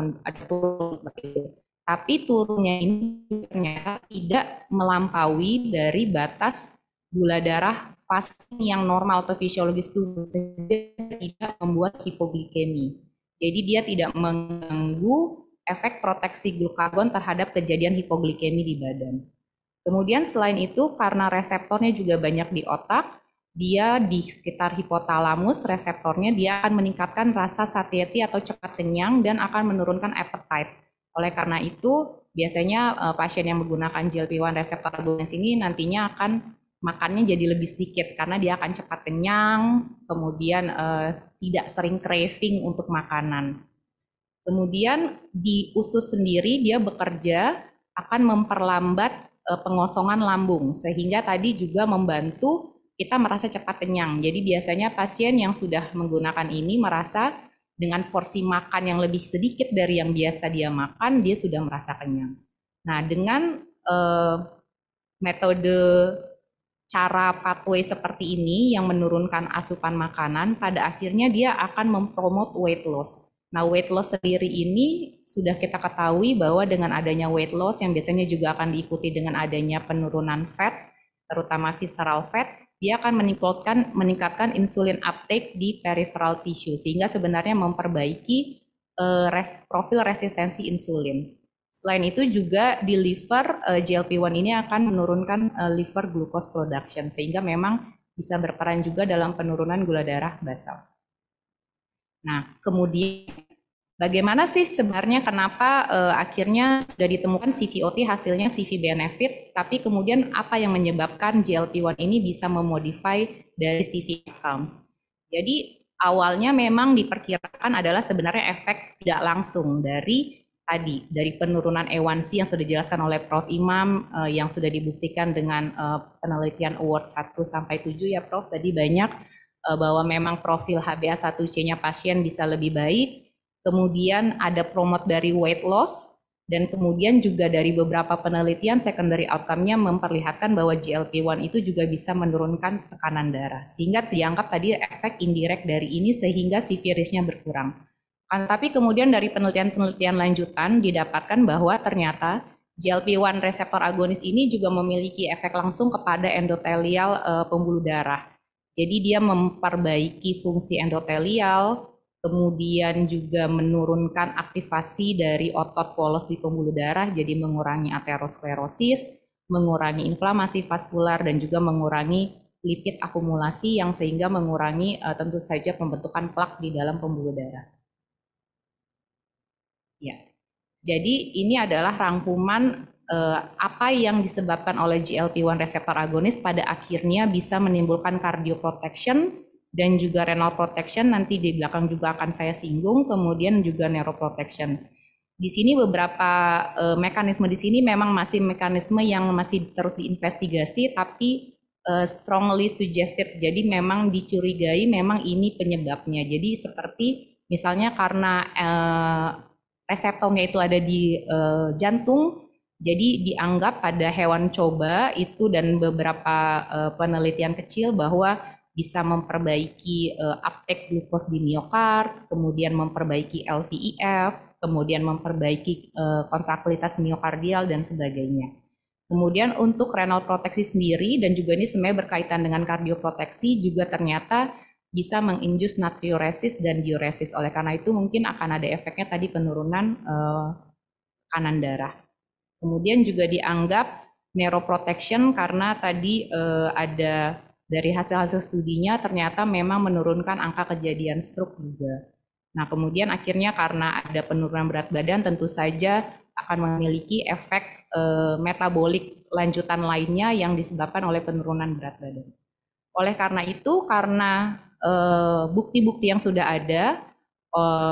turun seperti itu. Tapi turunnya ini ternyata tidak melampaui dari batas gula darah fasting yang normal atau fisiologis tubuh, sehingga tidak membuat hipoglikemi. Jadi dia tidak mengganggu efek proteksi glukagon terhadap kejadian hipoglikemi di badan. Kemudian selain itu karena reseptornya juga banyak di otak, dia di sekitar hipotalamus reseptornya dia akan meningkatkan rasa satiety atau cepat kenyang dan akan menurunkan appetite. Oleh karena itu biasanya pasien yang menggunakan GLP-1 reseptor agonis ini nantinya akan makannya jadi lebih sedikit karena dia akan cepat kenyang, kemudian tidak sering craving untuk makanan. Kemudian di usus sendiri dia bekerja akan memperlambat pengosongan lambung sehingga tadi juga membantu kita merasa cepat kenyang. Jadi biasanya pasien yang sudah menggunakan ini merasa dengan porsi makan yang lebih sedikit dari yang biasa dia makan, dia sudah merasa kenyang. Nah, dengan metode cara pathway seperti ini yang menurunkan asupan makanan, pada akhirnya dia akan mempromot weight loss. Nah, weight loss sendiri ini sudah kita ketahui bahwa dengan adanya weight loss yang biasanya juga akan diikuti dengan adanya penurunan fat, terutama visceral fat, dia akan meningkatkan insulin uptake di peripheral tissue, sehingga sebenarnya memperbaiki profil resistensi insulin. Selain itu juga di liver, GLP-1 ini akan menurunkan liver glucose production, sehingga memang bisa berperan juga dalam penurunan gula darah basal. Nah, kemudian bagaimana sih sebenarnya kenapa akhirnya sudah ditemukan CVOT hasilnya CV benefit, tapi kemudian apa yang menyebabkan GLP-1 ini bisa memodify dari CV outcomes? Jadi awalnya memang diperkirakan adalah sebenarnya efek tidak langsung dari penurunan A1C yang sudah dijelaskan oleh Prof. Imam, yang sudah dibuktikan dengan penelitian award 1 sampai 7 ya Prof. Tadi banyak bahwa memang profil HbA1c-nya pasien bisa lebih baik. Kemudian ada promote dari weight loss, dan kemudian juga dari beberapa penelitian secondary outcome-nya memperlihatkan bahwa GLP-1 itu juga bisa menurunkan tekanan darah. Sehingga dianggap tadi efek indirect dari ini sehingga CV risk-nya berkurang. Tapi kemudian dari penelitian-penelitian lanjutan didapatkan bahwa ternyata GLP-1 reseptor agonis ini juga memiliki efek langsung kepada endotelial pembuluh darah. Jadi dia memperbaiki fungsi endotelial, kemudian juga menurunkan aktivasi dari otot polos di pembuluh darah, jadi mengurangi aterosklerosis, mengurangi inflamasi vaskular, dan juga mengurangi lipid akumulasi yang sehingga mengurangi tentu saja pembentukan plak di dalam pembuluh darah. Ya, jadi ini adalah rangkuman apa yang disebabkan oleh GLP-1 reseptor agonis pada akhirnya bisa menimbulkan cardioprotection dan juga renal protection, nanti di belakang juga akan saya singgung, kemudian juga neuroprotection. Di sini beberapa mekanisme di sini memang masih mekanisme yang masih terus diinvestigasi, tapi strongly suggested, jadi memang dicurigai memang ini penyebabnya. Jadi seperti misalnya karena reseptornya itu ada di jantung, jadi dianggap pada hewan coba itu dan beberapa penelitian kecil bahwa bisa memperbaiki uptake glukos di miokard, kemudian memperbaiki LVEF, kemudian memperbaiki kontraktilitas miokardial dan sebagainya. Kemudian untuk renal proteksi sendiri, dan juga ini sebenarnya berkaitan dengan kardioproteksi, juga ternyata bisa menginduce natriuresis dan diuresis. Oleh karena itu mungkin akan ada efeknya tadi penurunan tekanan darah. Kemudian juga dianggap neuroprotection karena tadi ada dari hasil-hasil studinya ternyata memang menurunkan angka kejadian stroke juga. Nah, kemudian akhirnya karena ada penurunan berat badan tentu saja akan memiliki efek metabolik lanjutan lainnya yang disebabkan oleh penurunan berat badan. Oleh karena itu, karena bukti-bukti yang sudah ada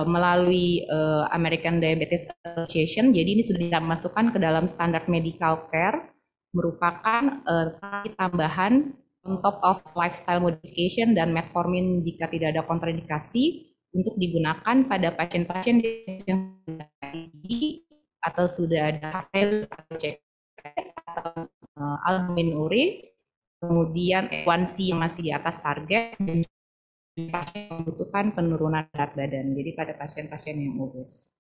melalui American Diabetes Association, jadi ini sudah dimasukkan ke dalam standar medical care, merupakan tambahan on top of lifestyle modification dan metformin jika tidak ada kontraindikasi untuk digunakan pada pasien-pasien yang atau sudah ada HPL atau cek atau albumin ure, kemudian A1C yang masih di atas target, dan pasien membutuhkan penurunan berat badan. Jadi pada pasien-pasien yang obes.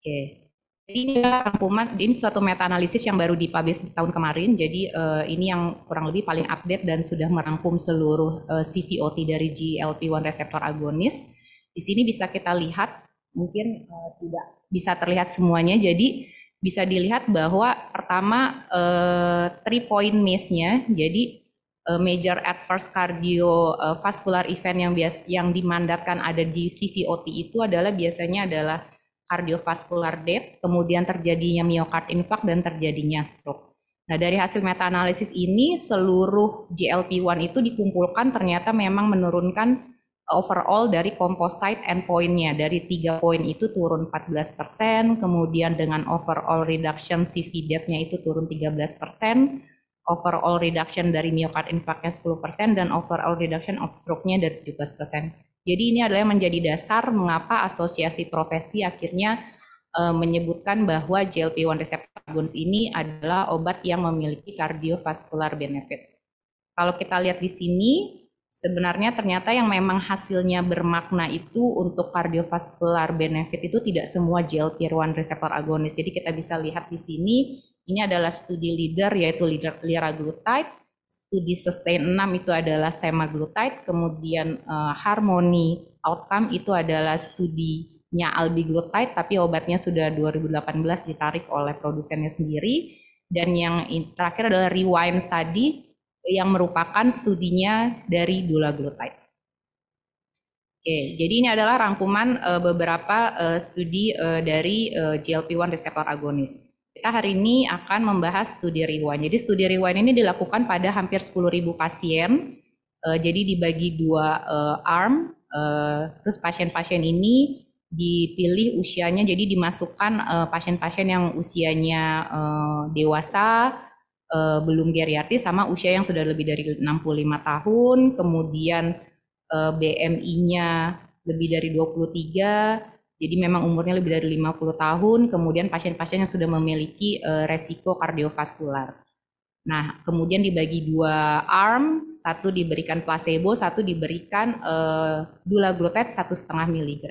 Oke. Jadi ini adalah rangkuman, ini suatu meta-analisis yang baru dipublish di tahun kemarin. Jadi ini yang kurang lebih paling update dan sudah merangkum seluruh CVOT dari GLP-1 reseptor agonis. Di sini bisa kita lihat, mungkin tidak bisa terlihat semuanya. Jadi bisa dilihat bahwa pertama 3-point MACE-nya, jadi major adverse cardiovascular event yang dimandatkan ada di CVOT itu adalah biasanya adalah cardiovascular death, kemudian terjadinya myocard infarct dan terjadinya stroke. Nah, dari hasil meta-analisis ini seluruh GLP-1 itu dikumpulkan ternyata memang menurunkan overall dari composite endpoint-nya, dari 3 poin itu turun 14%, kemudian dengan overall reduction CV death-nya itu turun 13%, overall reduction dari myocard infarct-nya 10% dan overall reduction of stroke-nya dari 17%. Jadi ini adalah yang menjadi dasar mengapa asosiasi profesi akhirnya menyebutkan bahwa GLP-1 receptor agonist ini adalah obat yang memiliki cardiovascular benefit. Kalau kita lihat di sini, sebenarnya ternyata yang memang hasilnya bermakna itu untuk cardiovascular benefit itu tidak semua GLP-1 receptor agonist. Jadi kita bisa lihat di sini, ini adalah studi leader yaitu liraglutide, studi sustain 6 itu adalah semaglutide, kemudian harmony outcome itu adalah studinya albiglutide, tapi obatnya sudah 2018 ditarik oleh produsennya sendiri, dan yang terakhir adalah rewind study yang merupakan studinya dari dulaglutide. Oke, jadi ini adalah rangkuman beberapa studi dari GLP-1 receptor agonist. Kita hari ini akan membahas studi rewind. Jadi studi rewind ini dilakukan pada hampir 10.000 pasien. Jadi dibagi dua arm. Terus pasien-pasien ini dipilih usianya. Jadi dimasukkan pasien-pasien yang usianya dewasa, belum geriatris, sama usia yang sudah lebih dari 65 tahun. Kemudian BMI-nya lebih dari 23. Jadi memang umurnya lebih dari 50 tahun, kemudian pasien-pasien yang sudah memiliki resiko kardiovaskular. Nah, kemudian dibagi dua arm, satu diberikan placebo, satu diberikan dulaglutide 1,5 mg.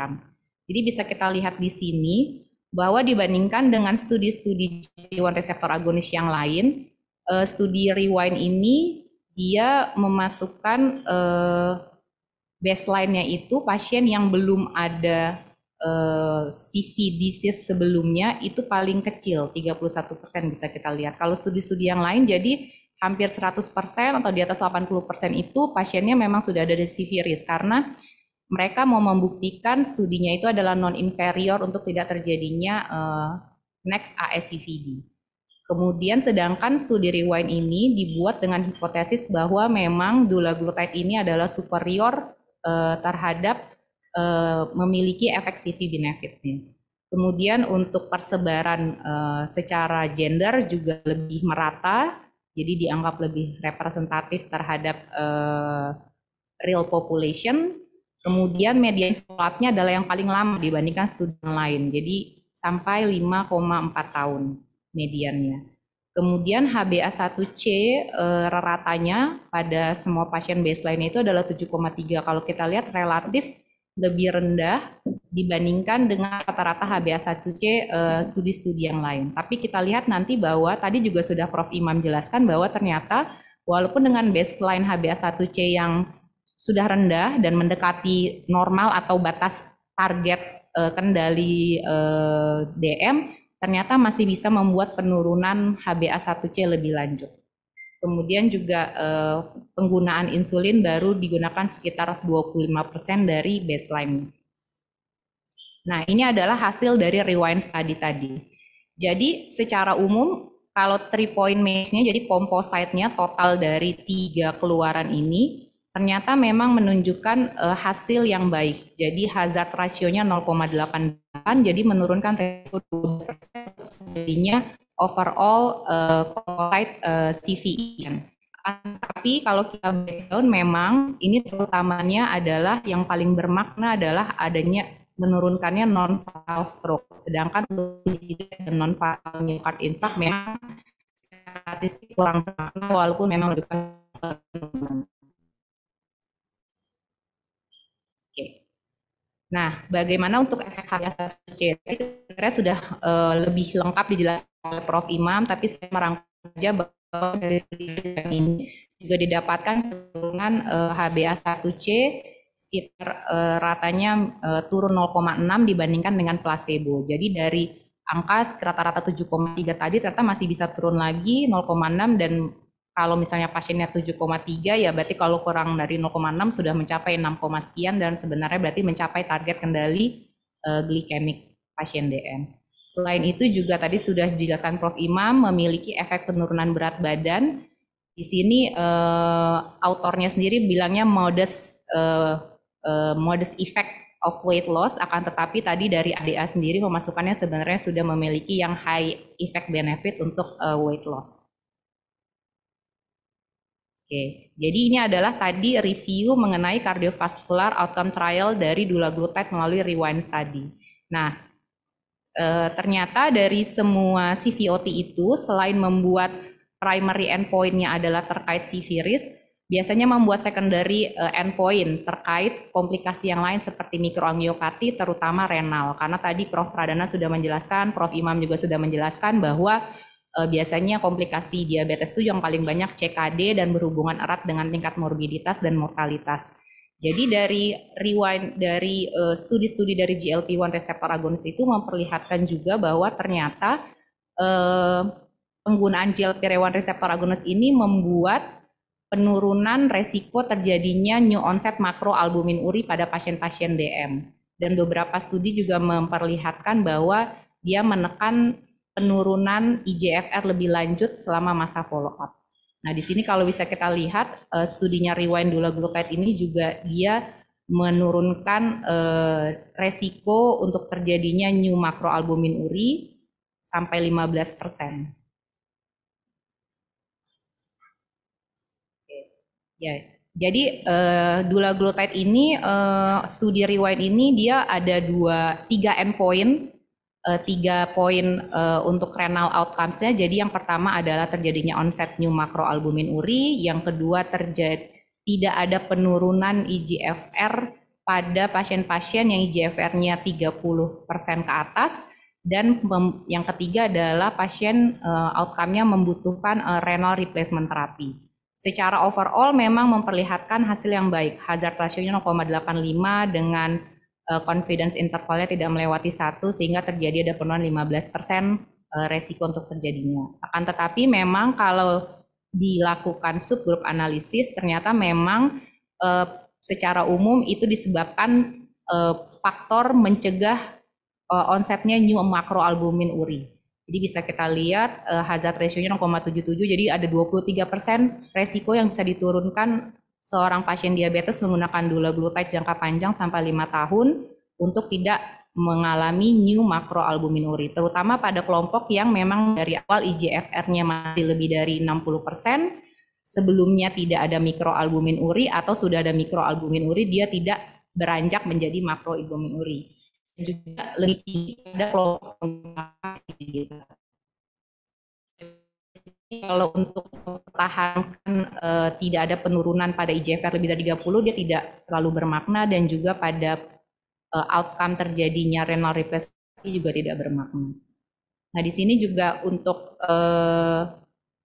Jadi bisa kita lihat di sini bahwa dibandingkan dengan studi-studi GLP-1 reseptor agonis yang lain, studi rewind ini dia memasukkan baseline-nya itu pasien yang belum ada CV disease sebelumnya itu paling kecil, 31% bisa kita lihat. Kalau studi-studi yang lain jadi hampir 100% atau di atas 80% itu pasiennya memang sudah ada CV risk, karena mereka mau membuktikan studinya itu adalah non-inferior untuk tidak terjadinya next ASCVD. Kemudian sedangkan studi rewind ini dibuat dengan hipotesis bahwa memang dulaglutide ini adalah superior terhadap memiliki efek CV benefitnya. Kemudian untuk persebaran secara gender juga lebih merata, jadi dianggap lebih representatif terhadap real population. Kemudian median follow-up-nya adalah yang paling lama dibandingkan studi yang lain, jadi sampai 5,4 tahun mediannya. Kemudian HbA1c ratanya pada semua pasien baseline itu adalah 7,3. Kalau kita lihat relatif lebih rendah dibandingkan dengan rata-rata HbA1c studi-studi yang lain. Tapi kita lihat nanti bahwa tadi juga sudah Prof. Imam jelaskan bahwa ternyata walaupun dengan baseline HbA1c yang sudah rendah dan mendekati normal atau batas target kendali DM, ternyata masih bisa membuat penurunan HbA1c lebih lanjut. Kemudian juga penggunaan insulin baru digunakan sekitar 25% dari baseline. Nah, ini adalah hasil dari rewind study tadi. Jadi secara umum kalau 3-point MACE-nya, jadi composite-nya total dari 3 keluaran ini ternyata memang menunjukkan hasil yang baik. Jadi hazard ratio-nya 0,88, jadi menurunkan resiko 2% jadinya overall composite CVE. Tapi kalau kita breakdown memang ini terutamanya adalah yang paling bermakna adalah adanya menurunkannya non-fatal stroke. Sedangkan untuk non-fatal myocard infarct memang statistik kurang bermakna walaupun memang lebih Oke. Nah, bagaimana untuk efek HbA1c? Sebenarnya sudah lebih lengkap dijelaskan oleh Prof. Imam, tapi saya merangkum saja bahwa dari ini juga didapatkan penurunan HbA1c sekitar ratanya turun 0,6 dibandingkan dengan placebo. Jadi dari angka rata-rata 7,3 tadi ternyata masih bisa turun lagi 0,6, dan kalau misalnya pasiennya 7,3 ya berarti kalau kurang dari 0,6 sudah mencapai 6, sekian, dan sebenarnya berarti mencapai target kendali glikemik pasien DM. Selain itu juga tadi sudah dijelaskan Prof. Imam memiliki efek penurunan berat badan. Di sini autornya sendiri bilangnya modest effect of weight loss, akan tetapi tadi dari ADA sendiri memasukkannya sebenarnya sudah memiliki yang high effect benefit untuk weight loss. Oke, jadi ini adalah tadi review mengenai cardiovascular outcome trial dari dulaglutide melalui Rewind study. Nah, ternyata dari semua CVOT itu selain membuat primary endpoint-nya adalah terkait CV risk, biasanya membuat secondary endpoint terkait komplikasi yang lain seperti mikroangiopati terutama renal. Karena tadi Prof. Pradana sudah menjelaskan, Prof. Imam juga sudah menjelaskan bahwa biasanya komplikasi diabetes itu yang paling banyak CKD dan berhubungan erat dengan tingkat morbiditas dan mortalitas. Jadi dari studi-studi dari GLP-1 reseptor agonis itu memperlihatkan juga bahwa ternyata penggunaan GLP-1 reseptor agonis ini membuat penurunan resiko terjadinya new onset makroalbumin uri pada pasien-pasien DM. Dan beberapa studi juga memperlihatkan bahwa dia menekan penurunan IGFR lebih lanjut selama masa follow up. Nah, di sini kalau bisa kita lihat studinya Rewind dulaglutide ini juga dia menurunkan resiko untuk terjadinya new makroalbumin uri sampai 15%. Ya, jadi dulaglutide ini studi Rewind ini dia ada tiga endpoint. 3 poin untuk renal outcomes-nya. Jadi yang pertama adalah terjadinya onset new makroalbumin uri, yang kedua tidak ada penurunan IGFR pada pasien-pasien yang IGFR-nya 30% ke atas, dan yang ketiga adalah pasien outcome-nya membutuhkan renal replacement therapy. Secara overall memang memperlihatkan hasil yang baik, hazard ratio-nya 0,85 dengan confidence intervalnya tidak melewati 1 sehingga terjadi ada penurunan 15% resiko untuk terjadinya. Akan tetapi memang kalau dilakukan subgroup analisis ternyata memang secara umum itu disebabkan faktor mencegah onsetnya new makroalbumin uri. Jadi bisa kita lihat hazard ratio-nya 0,77, jadi ada 23% resiko yang bisa diturunkan seorang pasien diabetes menggunakan dulaglutide jangka panjang sampai 5 tahun untuk tidak mengalami new makroalbumin uri, terutama pada kelompok yang memang dari awal IGFR-nya masih lebih dari 60%, sebelumnya tidak ada mikroalbumin uri atau sudah ada mikroalbumin uri, dia tidak beranjak menjadi makroalbumin uri. Dan juga lebih tinggi pada kelompok kalau untuk mempertahankan tidak ada penurunan pada IGFR lebih dari 30, dia tidak terlalu bermakna, dan juga pada outcome terjadinya renal replacement juga tidak bermakna. Nah, di sini juga untuk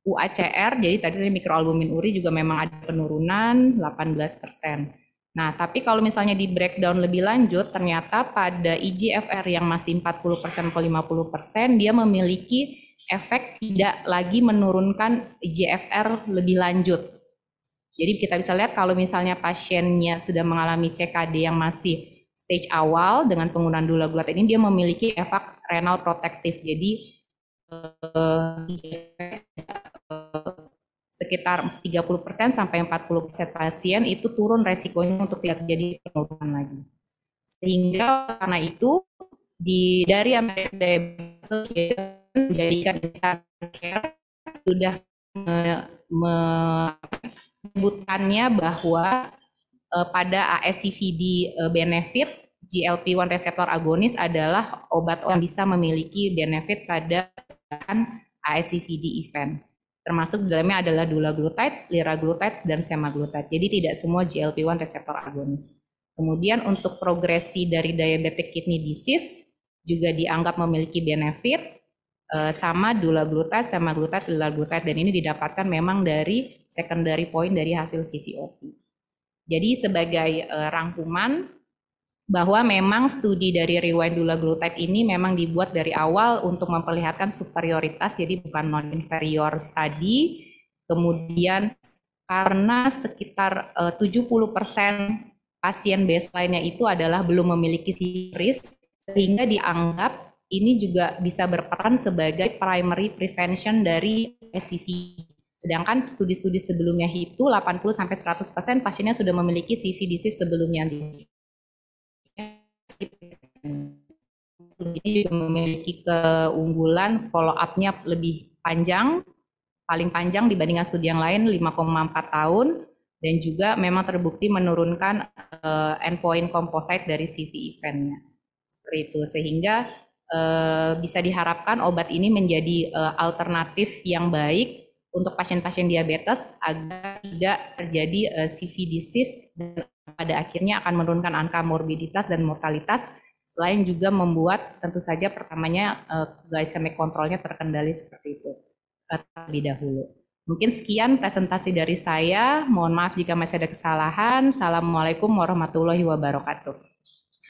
UACR, jadi tadi mikroalbumin uri juga memang ada penurunan 18%. Nah, tapi kalau misalnya di breakdown lebih lanjut, ternyata pada IGFR yang masih 40% atau 50%, dia memiliki efek tidak lagi menurunkan IGFR lebih lanjut. Jadi kita bisa lihat kalau misalnya pasiennya sudah mengalami CKD yang masih stage awal dengan penggunaan dulaglutide ini, dia memiliki efek renal protektif. Jadi sekitar 30% sampai 40% pasien itu turun resikonya untuk tidak terjadi penurunan lagi. Sehingga karena itu dari American Diabetes Association menjadikan care sudah menyebutkannya bahwa pada ASCVD benefit GLP-1 reseptor agonis adalah obat yang bisa memiliki benefit pada ASCVD event. Termasuk di dalamnya adalah dulaglutide, liraglutide, dan semaglutide. Jadi tidak semua GLP-1 reseptor agonis. Kemudian untuk progresi dari diabetic kidney disease juga dianggap memiliki benefit sama dulaglutide, semaglutide, liraglutide, dan ini didapatkan memang dari secondary point dari hasil CVOT. Jadi sebagai rangkuman bahwa memang studi dari Rewind dulaglutide ini memang dibuat dari awal untuk memperlihatkan superioritas, jadi bukan non-inferior study. Kemudian karena sekitar 70% pasien baseline-nya itu adalah belum memiliki risk, sehingga dianggap ini juga bisa berperan sebagai primary prevention dari SCV. Sedangkan studi-studi sebelumnya itu 80-100% pasiennya sudah memiliki CV disease sebelumnya. Ini juga memiliki keunggulan follow up-nya lebih panjang paling panjang dibandingkan studi yang lain 5,4 tahun, dan juga memang terbukti menurunkan endpoint composite dari CV eventnya. Seperti itu, sehingga bisa diharapkan obat ini menjadi alternatif yang baik untuk pasien-pasien diabetes agar tidak terjadi CV disease dan pada akhirnya akan menurunkan angka morbiditas dan mortalitas, selain juga membuat tentu saja pertamanya glycemic controlnya terkendali seperti itu terlebih dahulu. Mungkin sekian presentasi dari saya, mohon maaf jika masih ada kesalahan. Assalamualaikum warahmatullahi wabarakatuh.